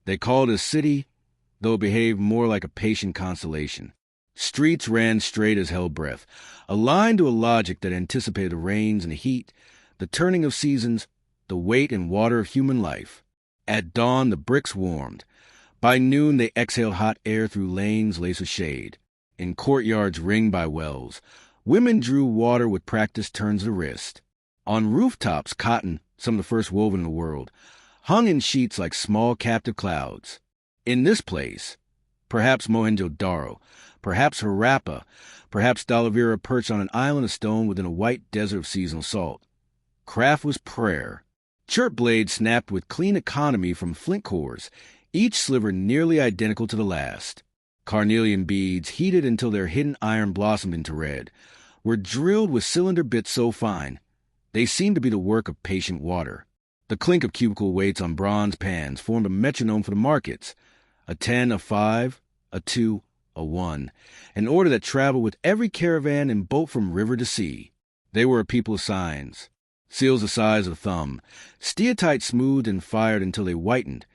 They called it a city, though it behaved more like a patient constellation. Streets ran straight as hell breath, aligned to a logic that anticipated the rains and the heat, the turning of seasons, the weight and water of human life. At dawn, the bricks warmed. By noon, they exhaled hot air through lanes laced with shade. In courtyards ringed by wells, women drew water with practiced turns of the wrist. On rooftops, cotton, some of the first woven in the world, hung in sheets like small captive clouds. In this place, perhaps Mohenjo-Daro, perhaps Harappa, perhaps Talavera perched on an island of stone within a white desert of seasonal salt. Craft was prayer. Chirp blades snapped with clean economy from flint cores, each sliver nearly identical to the last. Carnelian beads, heated until their hidden iron blossomed into red, were drilled with cylinder bits so fine they seemed to be the work of patient water. The clink of cubical weights on bronze pans formed a metronome for the markets, a 10, a 5, a 2, a 1, an order that traveled with every caravan and boat from river to sea. They were a people of signs, seals the size of a thumb, steatite smoothed and fired until they whitened,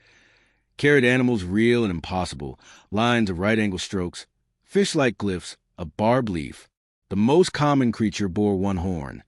carried animals real and impossible, lines of right-angle strokes, fish-like glyphs, a barbed leaf. The most common creature bore one horn,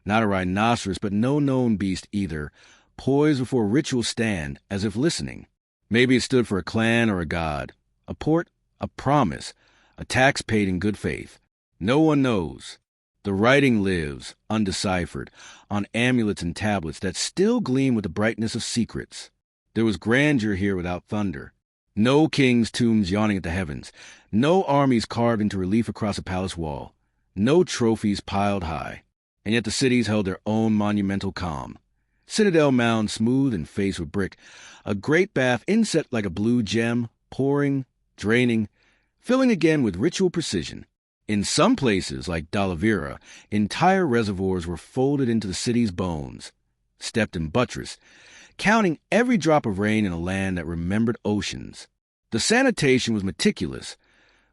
not a rhinoceros but no known beast either, poised before a ritual stand as if listening. Maybe it stood for a clan or a god, a port, a promise, a tax paid in good faith. No one knows. The writing lives, undeciphered, on amulets and tablets that still gleam with the brightness of secrets. There was grandeur here without thunder. No king's tombs yawning at the heavens, no armies carved into relief across a palace wall, no trophies piled high. And yet the cities held their own monumental calm. Citadel mound smooth and faced with brick, a great bath inset like a blue gem, pouring, draining, filling again with ritual precision. In some places, like Talavera, entire reservoirs were folded into the city's bones, stepped and buttressed, counting every drop of rain in a land that remembered oceans. The sanitation was meticulous,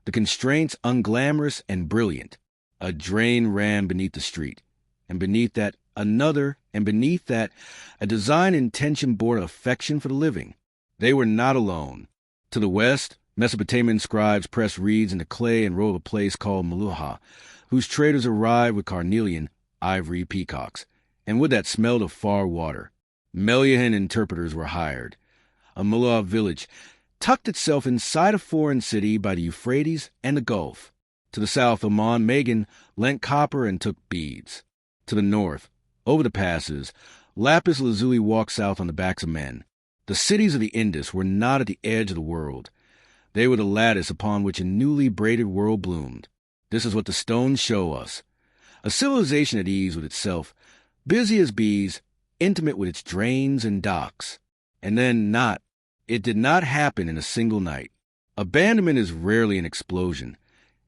the constraints unglamorous and brilliant. A drain ran beneath the street, and beneath that another, and beneath that a design intention bore affection for the living. They were not alone. To the west, Mesopotamian scribes pressed reeds into clay and rolled a place called Meluha, whose traders arrived with carnelian, ivory peacocks, and wood that smelled of far water. Meliahan interpreters were hired. A Meluha village tucked itself inside a foreign city by the Euphrates and the Gulf. To the south, Oman Magan lent copper and took beads. To the north, over the passes, lapis lazuli walked south on the backs of men. The cities of the Indus were not at the edge of the world. They were the lattice upon which a newly braided world bloomed. This is what the stones show us. A civilization at ease with itself, busy as bees, intimate with its drains and docks. And then not. It did not happen in a single night. Abandonment is rarely an explosion.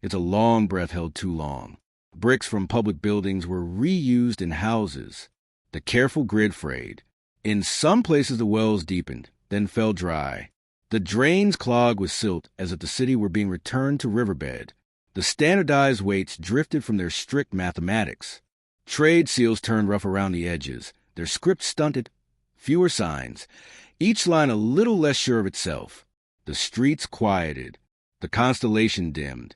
It's a long breath held too long. Bricks from public buildings were reused in houses. The careful grid frayed. In some places the wells deepened, then fell dry. The drains clogged with silt as if the city were being returned to riverbed. The standardized weights drifted from their strict mathematics. Trade seals turned rough around the edges, their script stunted, fewer signs, each line a little less sure of itself. The streets quieted. The constellation dimmed.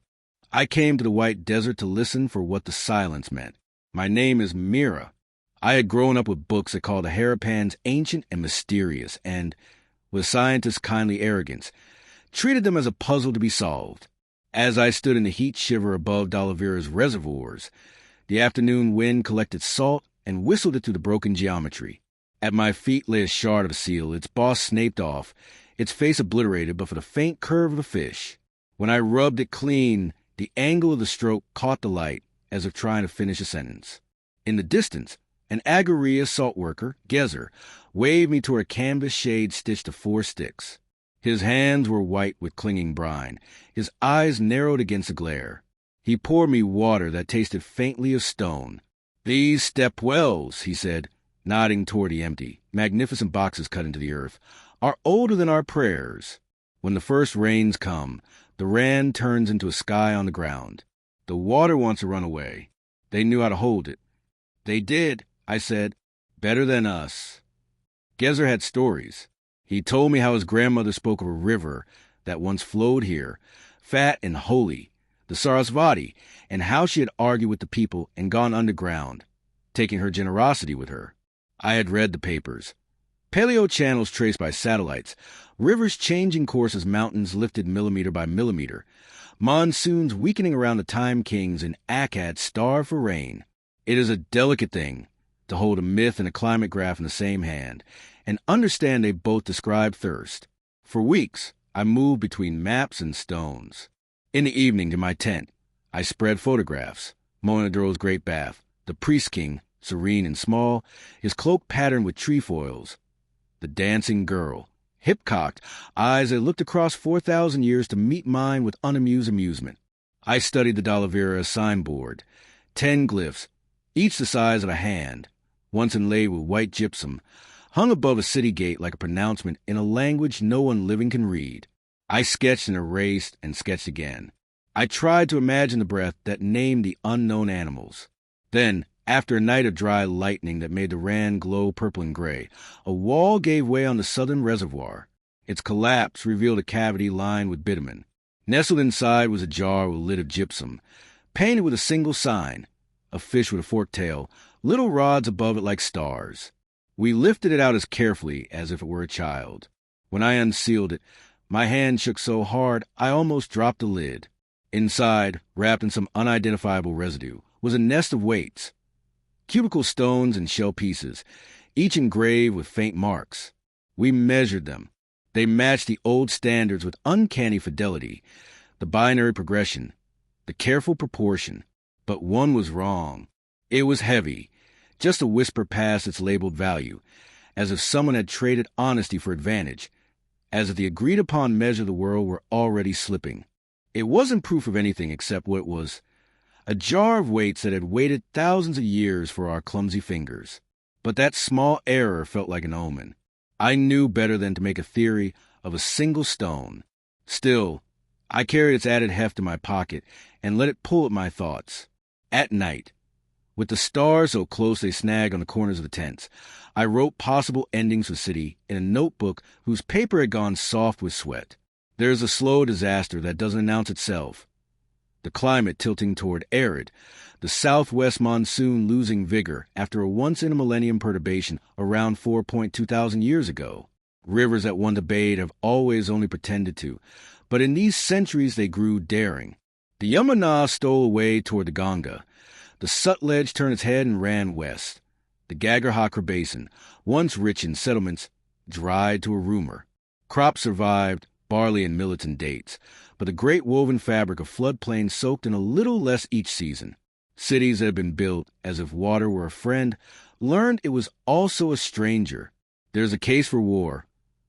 I came to the white desert to listen for what the silence meant. My name is Mira. I had grown up with books that called the Harappans ancient and mysterious, and, with scientists' kindly arrogance, treated them as a puzzle to be solved. As I stood in the heat shiver above Talavera's reservoirs, the afternoon wind collected salt and whistled it through the broken geometry. At my feet lay a shard of a seal, its boss snaped off, its face obliterated but for the faint curve of the fish. When I rubbed it clean, the angle of the stroke caught the light, as if trying to finish a sentence. In the distance, an Ankarai salt worker, Gezer, waved me toward a canvas shade stitched to 4 sticks. His hands were white with clinging brine, his eyes narrowed against the glare. He poured me water that tasted faintly of stone. "These step wells," he said, nodding toward the empty, magnificent boxes cut into the earth, "are older than our prayers. When the first rains come, the Rand turns into a sky on the ground. The water wants to run away. They knew how to hold it." "They did," I said, "better than us." Gezer had stories. He told me how his grandmother spoke of a river that once flowed here, fat and holy, the Sarasvati, and how she had argued with the people and gone underground, taking her generosity with her. I had read the papers. Paleo channels traced by satellites, rivers changing course as mountains lifted millimeter by millimeter, monsoons weakening around the time kings and Akkad starved for rain. It is a delicate thing to hold a myth and a climate graph in the same hand, and understand they both describe thirst. For weeks, I moved between maps and stones. In the evening, in my tent, I spread photographs. Monadro's great bath, the priest king, serene and small, his cloak patterned with trefoils. The dancing girl, hip-cocked, eyes that looked across 4,000 years to meet mine with unamused amusement. I studied the Dalavera signboard, 10 glyphs, each the size of a hand, once inlaid with white gypsum, hung above a city gate like a pronouncement in a language no one living can read. I sketched and erased and sketched again. I tried to imagine the breath that named the unknown animals. Then, after a night of dry lightning that made the Rand glow purple and gray, a wall gave way on the southern reservoir. Its collapse revealed a cavity lined with bitumen. Nestled inside was a jar with a lid of gypsum, painted with a single sign, a fish with a forked tail, little rods above it like stars. We lifted it out as carefully as if it were a child. When I unsealed it, my hand shook so hard I almost dropped the lid. Inside, wrapped in some unidentifiable residue, was a nest of weights. Cubical stones and shell pieces, each engraved with faint marks. We measured them. They matched the old standards with uncanny fidelity, the binary progression, the careful proportion. But one was wrong. It was heavy, just a whisper past its labeled value, as if someone had traded honesty for advantage, as if the agreed-upon measure of the world were already slipping. It wasn't proof of anything except what it was. A jar of weights that had waited thousands of years for our clumsy fingers. But that small error felt like an omen. I knew better than to make a theory of a single stone. Still, I carried its added heft in my pocket and let it pull at my thoughts. At night, with the stars so close they snagged on the corners of the tents, I wrote possible endings for the city in a notebook whose paper had gone soft with sweat. There is a slow disaster that doesn't announce itself. The climate tilting toward arid, the southwest monsoon losing vigor after a once-in-a-millennium perturbation around 4,200 years ago. Rivers that one debated have always only pretended to, but in these centuries they grew daring. The Yamuna stole away toward the Ganga. The Sutlej turned its head and ran west. The Gagar-Hakra Basin, once rich in settlements, dried to a rumor. Crops survived, barley and millets and dates, but the great woven fabric of floodplains soaked in a little less each season. Cities that had been built as if water were a friend learned it was also a stranger. There's a case for war.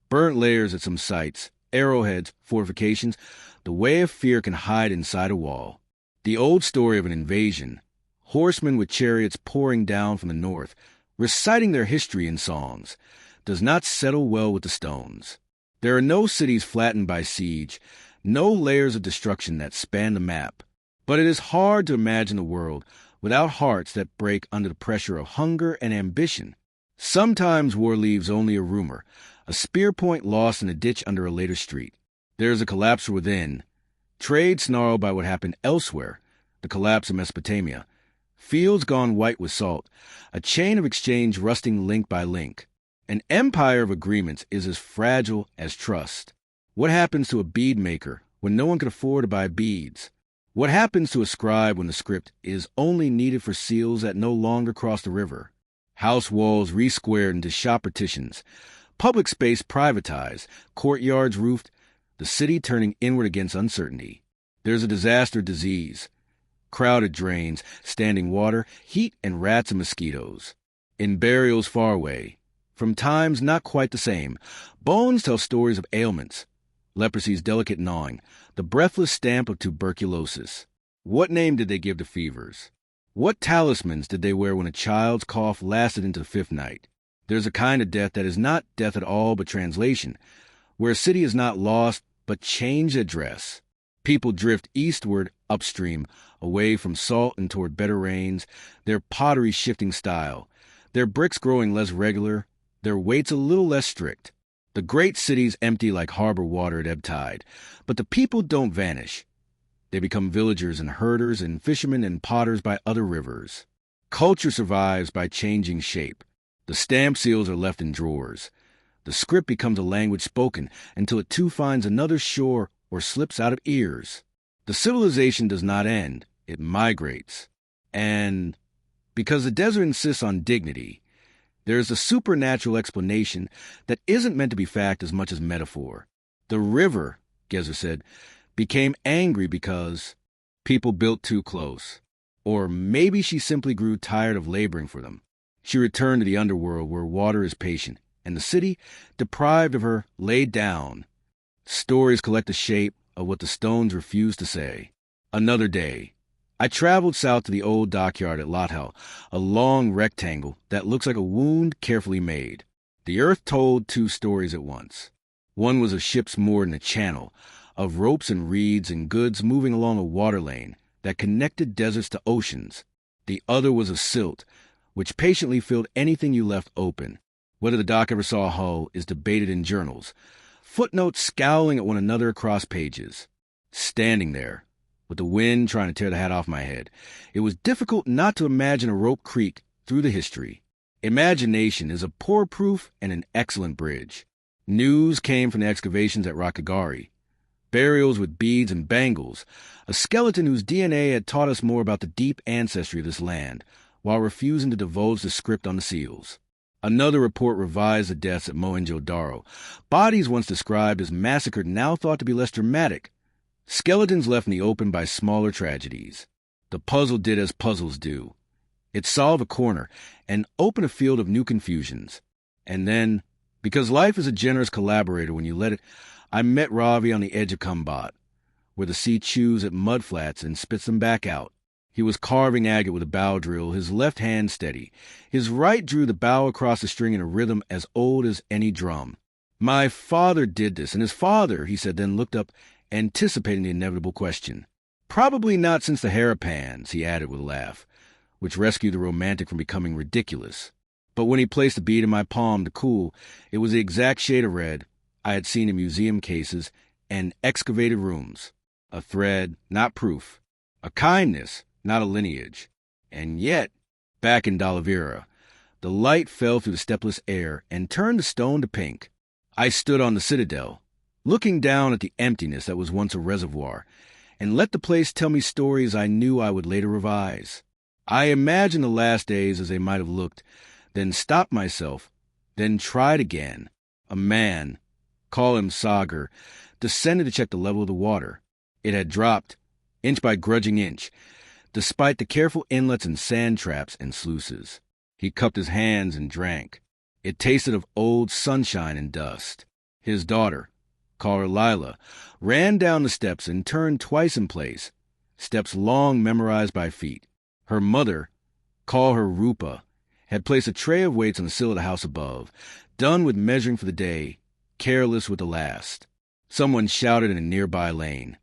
Burnt layers at some sites, arrowheads, fortifications. The way of fear can hide inside a wall. The old story of an invasion. Horsemen with chariots pouring down from the north, reciting their history in songs, does not settle well with the stones. There are no cities flattened by siege, no layers of destruction that span the map. But it is hard to imagine a world without hearts that break under the pressure of hunger and ambition. Sometimes war leaves only a rumor, a spear point lost in a ditch under a later street. There is a collapse within. Trade snarled by what happened elsewhere, the collapse of Mesopotamia. Fields gone white with salt, a chain of exchange rusting link by link. An empire of agreements is as fragile as trust. What happens to a bead maker when no one can afford to buy beads? What happens to a scribe when the script is only needed for seals that no longer cross the river? House walls re-squared into shop partitions, public space privatized, courtyards roofed, the city turning inward against uncertainty. There's a disaster of disease. Crowded drains, standing water, heat and rats and mosquitoes. In burials far away, from times not quite the same, bones tell stories of ailments. Leprosy's delicate gnawing, the breathless stamp of tuberculosis. What name did they give to fevers? What talismans did they wear when a child's cough lasted into the fifth night? There's a kind of death that is not death at all but translation, where a city is not lost but changed address. People drift eastward, upstream, away from salt and toward better rains, their pottery shifting style, their bricks growing less regular, their weights a little less strict. The great cities empty like harbor water at ebb tide, but the people don't vanish. They become villagers and herders and fishermen and potters by other rivers. Culture survives by changing shape. The stamp seals are left in drawers. The script becomes a language spoken until it too finds another shore or slips out of ears. The civilization does not end, it migrates. And because the desert insists on dignity, there is a supernatural explanation that isn't meant to be fact as much as metaphor. The river, Gezer said, became angry because people built too close. Or maybe she simply grew tired of laboring for them. She returned to the underworld where water is patient, and the city, deprived of her, laid down. Stories collect the shape of what the stones refuse to say. Another day. I traveled south to the old dockyard at Lothal, a long rectangle that looks like a wound carefully made. The earth told two stories at once. One was of ships moored in a channel, of ropes and reeds and goods moving along a water lane that connected deserts to oceans. The other was of silt, which patiently filled anything you left open. Whether the dock ever saw a hull is debated in journals, footnotes scowling at one another across pages. Standing there, with the wind trying to tear the hat off my head, it was difficult not to imagine a rope creak through the history. Imagination is a poor proof and an excellent bridge. News came from the excavations at Ankarai. Burials with beads and bangles, a skeleton whose DNA had taught us more about the deep ancestry of this land, while refusing to divulge the script on the seals. Another report revised the deaths at Mohenjo-Daro. Bodies once described as massacred now thought to be less dramatic. Skeletons left in the open by smaller tragedies. The puzzle did as puzzles do. It solved a corner and opened a field of new confusions. And then, because life is a generous collaborator when you let it, I met Ravi on the edge of Kambat, where the sea chews at mudflats and spits them back out. He was carving agate with a bow drill, his left hand steady. His right drew the bow across the string in a rhythm as old as any drum. My father did this, and his father, he said, then looked up, anticipating the inevitable question. Probably not since the Harapans, he added with a laugh, which rescued the romantic from becoming ridiculous. But when he placed a bead in my palm to cool, it was the exact shade of red I had seen in museum cases and excavated rooms. A thread, not proof. A kindness, not a lineage. And yet, back in Dalavira, the light fell through the stepless air and turned the stone to pink. I stood on the citadel, looking down at the emptiness that was once a reservoir, and let the place tell me stories I knew I would later revise. I imagined the last days as they might have looked, then stopped myself, then tried again. A man, call him Sagar, descended to check the level of the water. It had dropped, inch by grudging inch, despite the careful inlets and sand traps and sluices. He cupped his hands and drank. It tasted of old sunshine and dust. His daughter, call her Lila, ran down the steps and turned twice in place, steps long memorized by feet. Her mother, call her Rupa, had placed a tray of weights on the sill of the house above, done with measuring for the day, careless with the last. Someone shouted in a nearby lane.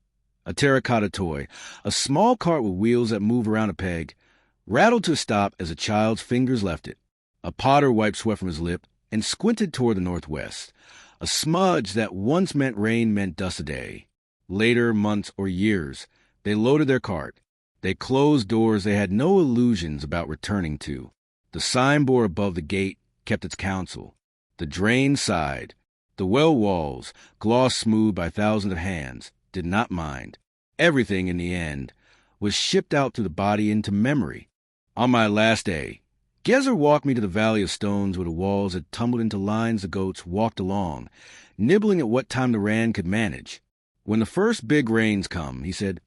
A terracotta toy, a small cart with wheels that move around a peg, rattled to a stop as a child's fingers left it. A potter wiped sweat from his lip and squinted toward the northwest. A smudge that once meant rain meant dust a day. Later, months or years, they loaded their cart. They closed doors they had no illusions about returning to. The signboard above the gate kept its counsel. The drain sighed. The well walls, gloss smooth by thousands of hands, did not mind. Everything, in the end, was shipped out through the body into memory. On my last day, Gezer walked me to the valley of stones where the walls had tumbled into lines the goats walked along, nibbling at what time the Rand could manage. When the first big rains come, he said,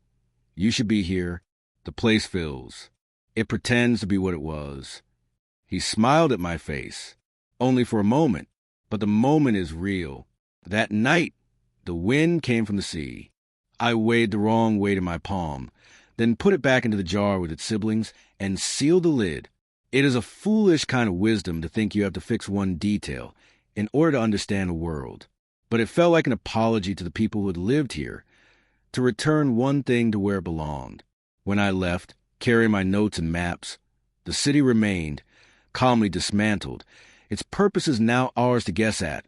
you should be here. The place fills. It pretends to be what it was. He smiled at my face, only for a moment, but the moment is real. That night, the wind came from the sea. I weighed the wrong weight in my palm, then put it back into the jar with its siblings and sealed the lid. It is a foolish kind of wisdom to think you have to fix one detail in order to understand the world. But it felt like an apology to the people who had lived here, to return one thing to where it belonged. When I left, carrying my notes and maps, the city remained, calmly dismantled, its purposes now ours to guess at.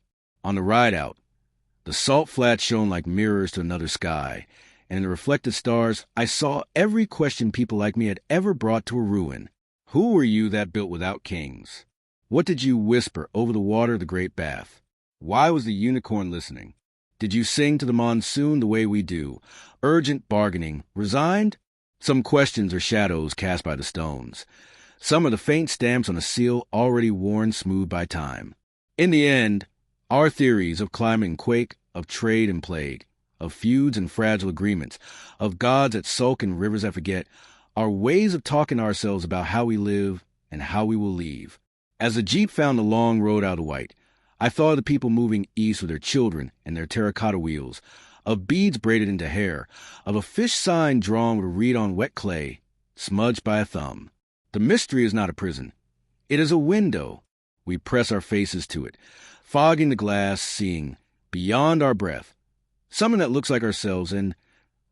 On the ride out, the salt flats shone like mirrors to another sky, and in the reflected stars, I saw every question people like me had ever brought to a ruin. Who were you that built without kings? What did you whisper over the water of the Great Bath? Why was the unicorn listening? Did you sing to the monsoon the way we do? Urgent bargaining, resigned? Some questions are shadows cast by the stones. Some are the faint stamps on a seal already worn smooth by time. In the end, our theories of climate and quake, of trade and plague, of feuds and fragile agreements, of gods that sulk and rivers that forget, are ways of talking to ourselves about how we live and how we will leave. As the Jeep found the long road out of White, I thought of the people moving east with their children and their terracotta wheels, of beads braided into hair, of a fish sign drawn with a reed on wet clay, smudged by a thumb. The mystery is not a prison. It is a window. We press our faces to it, fogging the glass, seeing, beyond our breath, something that looks like ourselves, and,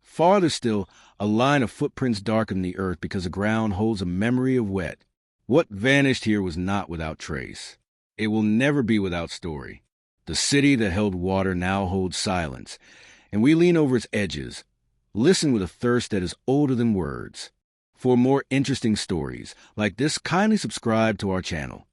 farther still, a line of footprints darken the earth because the ground holds a memory of wet. What vanished here was not without trace. It will never be without story. The city that held water now holds silence, and we lean over its edges, listen with a thirst that is older than words. For more interesting stories like this, kindly subscribe to our channel.